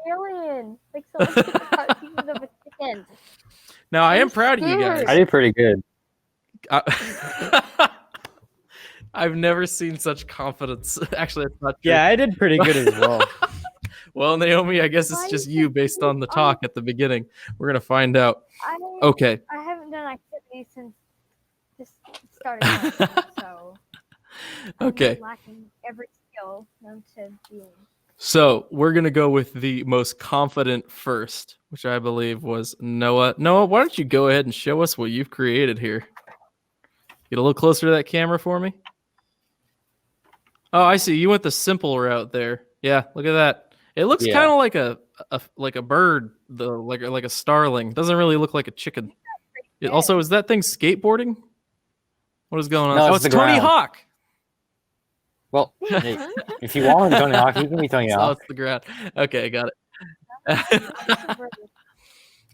alien. Like someone took apart pieces of a chicken. Now, I am I'm proud of you guys. scared. I did pretty good. I've never seen such confidence. Actually, it's not true. Yeah, I did pretty good as well. Well, Naomi, I guess Why it's just is you it based so on the talk at the beginning. We're going to find out. Okay. I haven't done activities since this started out, so Okay. I'm lacking every skill known to being. So we're going to go with the most confident first, which I believe was Noah. Noah, why don't you go ahead and show us what you've created here? Get a little closer to that camera for me. Oh, I see. You went the simple route there. Yeah, look at that. It looks Yeah. kind of like a bird, though, like a starling. Doesn't really look like a chicken. It also, is that thing skateboarding? What is going on? No, Oh, it's it's the Tony ground. Hawk. Well, hey, if you want Tony Hawk, you can be Tony Oh, Hawk. it's the ground. Okay, got it.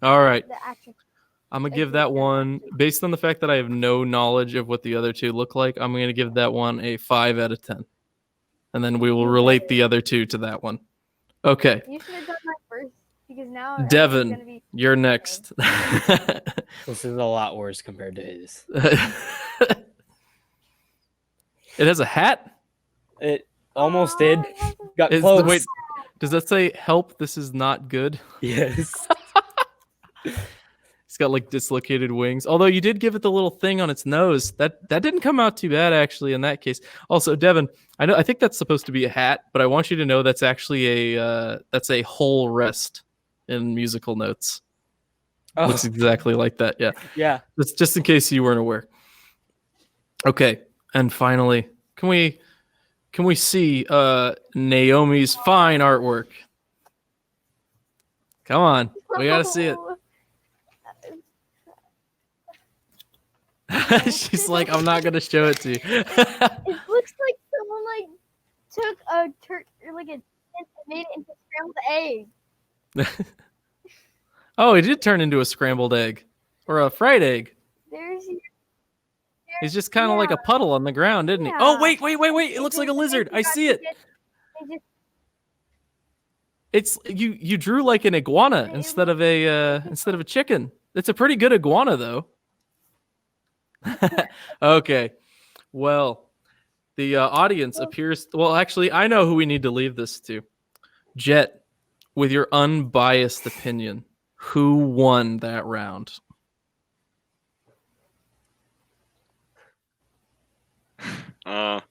All right. The action. I'm going to give that one, based on the fact that I have no knowledge of what the other two look like, I'm going to give that one a 5 out of 10. And then we will relate the other two to that one. Okay. You should have done that first because now everyone's Devin, gonna be you're next. This is a lot worse compared to his. It has a hat? It almost did. Oh, it has a- Got Is close. wait, does that say help? This is not good. Yes. It's got like dislocated wings. Although you did give it the little thing on its nose. That didn't come out too bad actually in that case. Also, Devin, I think that's supposed to be a hat, but I want you to know that's actually a whole rest in musical notes. Oh, Looks exactly like that. Yeah. yeah. That's just in case you weren't aware. Okay. And finally, can we see Naomi's fine artwork? Come on. We got to see it. She's like, I'm not going to show it to you. It looks like someone like took a like a and made it into scrambled egg. Oh, it did turn into a scrambled egg or a fried egg. There's He's just kind of like a Yeah. puddle on the ground, isn't he? Oh, Yeah. wait. It They looks like a just lizard. I forgot see to it. they just It's you drew like an iguana It instead of a chicken. It's a pretty good iguana though. Okay. Well, the audience appears. Well, actually, I know who we need to leave this to. Jet, with your unbiased opinion, who won that round? I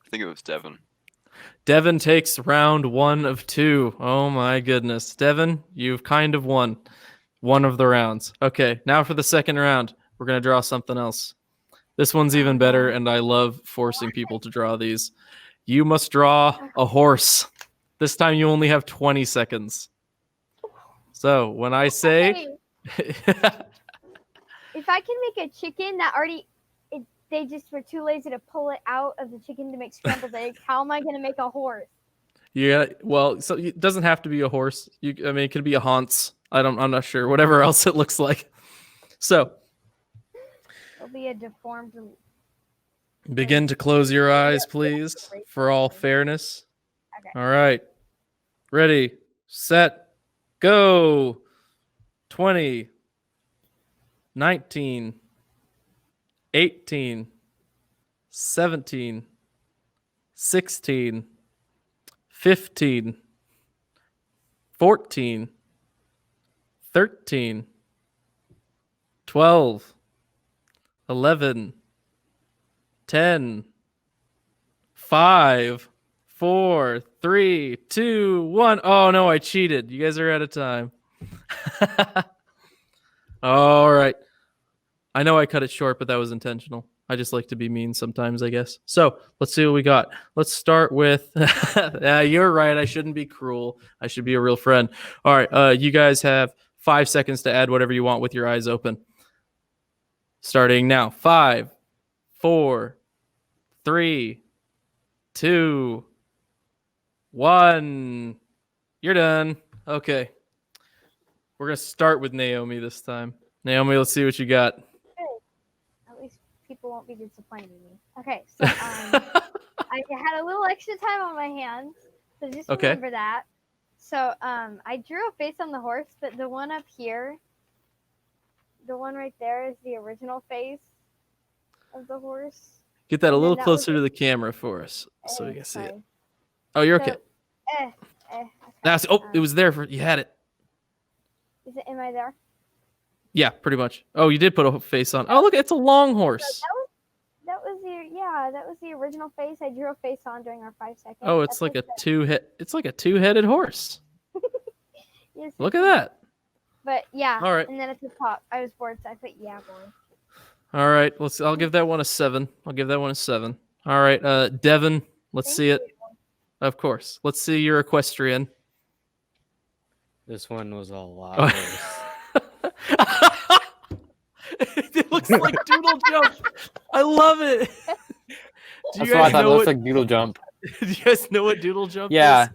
think it was Devin. Devin takes round 1 of 2. Oh my goodness. Devin, you've kind of won one of the rounds. Okay, now for the second round, we're going to draw something else. This one's even better, and I love forcing people to draw these. You must draw a horse. This time you only have 20 seconds. So when I say... If I can make a chicken that already, they just were too lazy to pull it out of the chicken to make scrambled eggs, how am I going to make a horse? Yeah, well, so it doesn't have to be a horse. I mean, it could be a Hans. I'm not sure. Whatever else it looks like. So It'll be a deformed. begin to close your eyes, please, for all fairness. Okay. All right. Ready, set, go. 20, 19, 18, 17, 16, 15, 14, 13, 12, 11, 10, 5, 4, 3, 2, 1. Oh no, I cheated. You guys are out of time. All right. I know I cut it short, but that was intentional. I just like to be mean sometimes, I guess. So let's see what we got. Let's start with. Yeah, you're right. I shouldn't be cruel. I should be a real friend. All right. You guys have 5 seconds to add whatever you want with your eyes open. Starting now. 5, 4, 3, 2, 1. You're done. Okay. We're going to start with Naomi this time. Naomi, let's see what you got. At least people won't be disappointed in me. Okay, so I had a little extra time on my hands, so just Okay. remember that. So I drew a face on the horse, but the one up here, the one right there is the original face of the horse. Get that a And then little that closer was to the camera for us so we can see it. sorry. Oh, you're So, okay. Okay. That's it was there for you had it. Is it? Am I there? Yeah, pretty much. Oh, you did put a face on. Oh, look, it's a long horse. That was the original face. I drew a face on during our 5 seconds. Oh, it's like a two-headed horse. Yes, Look at that. But yeah. All right. And then at the top, I was bored, so I put yeah, boy. All right, I'll give that one a 7. All right, Devin, let's Thank see it. you. Of course. Let's see your equestrian. This one was a lot Oh. worse. It looks like Doodle Jump. I love it. Do That's you what I guys thought. It know looks what? like Doodle Jump. Do you guys know what Doodle Jump Yeah. is?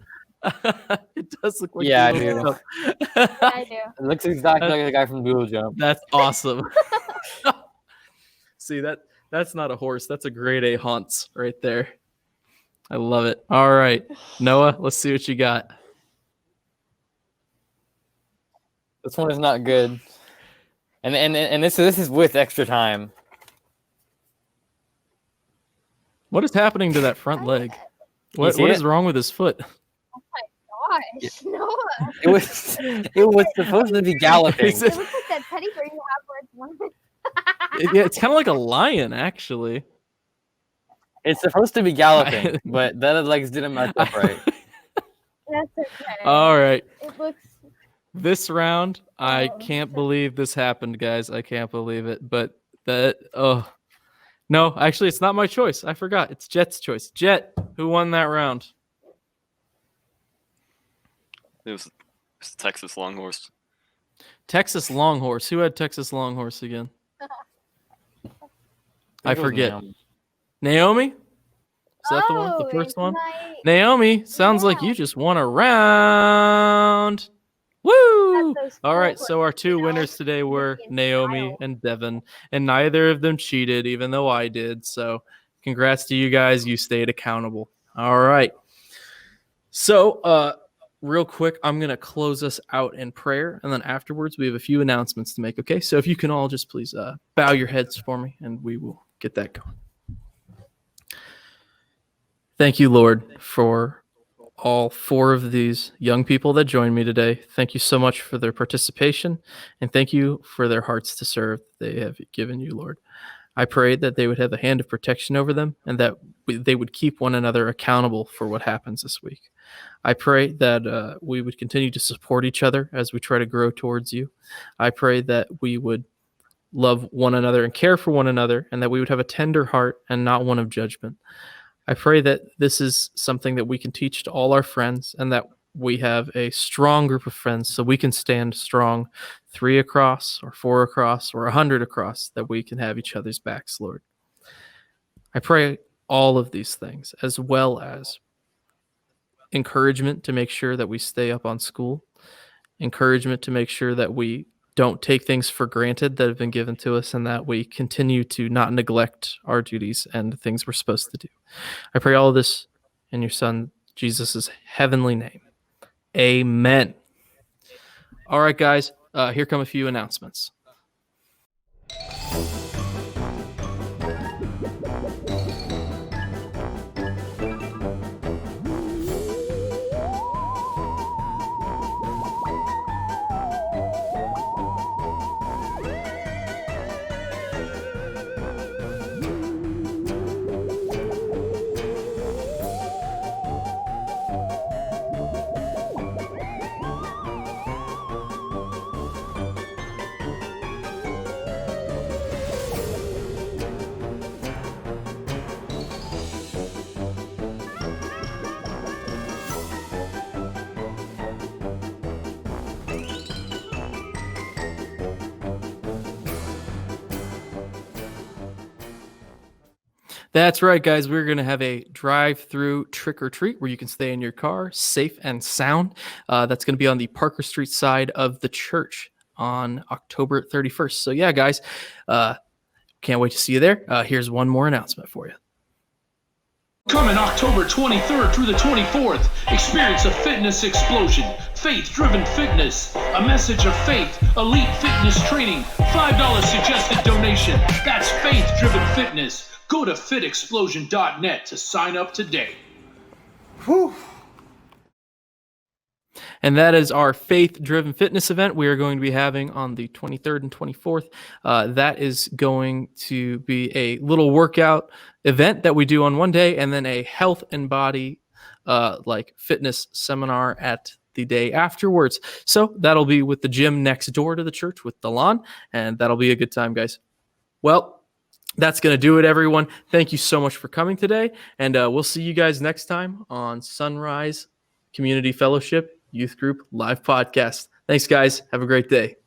It does look like Yeah, I Doodle do. Jump. I do. It looks exactly like the guy from Doodle Jump. That's awesome. See that's not a horse. That's a grade A Hans right there. I love it. All right, Noah, let's see what you got. This one is not good. And this is with extra time. What is happening to that front leg? What see is it? wrong with his foot? Gosh, Noah. It was supposed to be galloping. Is It it- looks like that teddy bear you have where it's one. Yeah, it's kind of like a lion, actually. It's supposed to be galloping, but the other legs didn't match up right. That's okay. All right. It looks. This round, I Oh, can't so- believe this happened, guys. I can't believe it. But no, actually, it's not my choice. I forgot. It's Jet's choice. Jet, who won that round? It was Texas Longhorse. Texas Longhorse. Who had Texas Longhorse again? I forget. Naomi? Is that the one? The Oh, first it's one? my- Naomi, sounds like Yeah. you just won a round. Woo! those All right, cool so our two you know, winners today were Canadian Naomi style. and Devin, and neither of them cheated, even though I did. So, congrats to you guys. You stayed accountable. All right. So, real quick, I'm going to close us out in prayer, and then afterwards, we have a few announcements to make. Okay, so if you can all just please bow your heads for me, and we will get that going. Thank you, Lord, for all 4 of these young people that joined me today. Thank you so much for their participation, and thank you for their hearts to serve they have given you, Lord. I pray that they would have a hand of protection over them and that they would keep one another accountable for what happens this week. I pray that we would continue to support each other as we try to grow towards you. I pray that we would love one another and care for one another, and that we would have a tender heart and not one of judgment. I pray that this is something that we can teach to all our friends, and that we have a strong group of friends so we can stand strong 3 across or 4 across or 100 across, that we can have each other's backs, Lord. I pray all of these things, as well as encouragement to make sure that we stay up on school, encouragement to make sure that we don't take things for granted that have been given to us, and that we continue to not neglect our duties and the things we're supposed to do. I pray all of this in your Son, Jesus' heavenly name. Amen. All right, guys, here come a few announcements. That's right, guys. We're going to have a drive-through trick-or-treat where you can stay in your car, safe and sound. That's going to be on the Parker Street side of the church on October 31st. So, yeah, guys, can't wait to see you there. Here's one more announcement for you. Coming October 23rd through the 24th, experience a fitness explosion. Faith-driven fitness, a message of faith, elite fitness training, $5 suggested donation. That's faith-driven fitness. Go to fitexplosion.net to sign up today. Whew. And that is our faith-driven fitness event we are going to be having on the 23rd and 24th. That is going to be a little workout event that we do on one day, and then a health and body fitness seminar at the day afterwards. So that'll be with the gym next door to the church with the lawn, and that'll be a good time, guys. Well, that's going to do it, everyone. Thank you so much for coming today, and we'll see you guys next time on SonRise Community Fellowship Youth Group Live Podcast. Thanks, guys. Have a great day.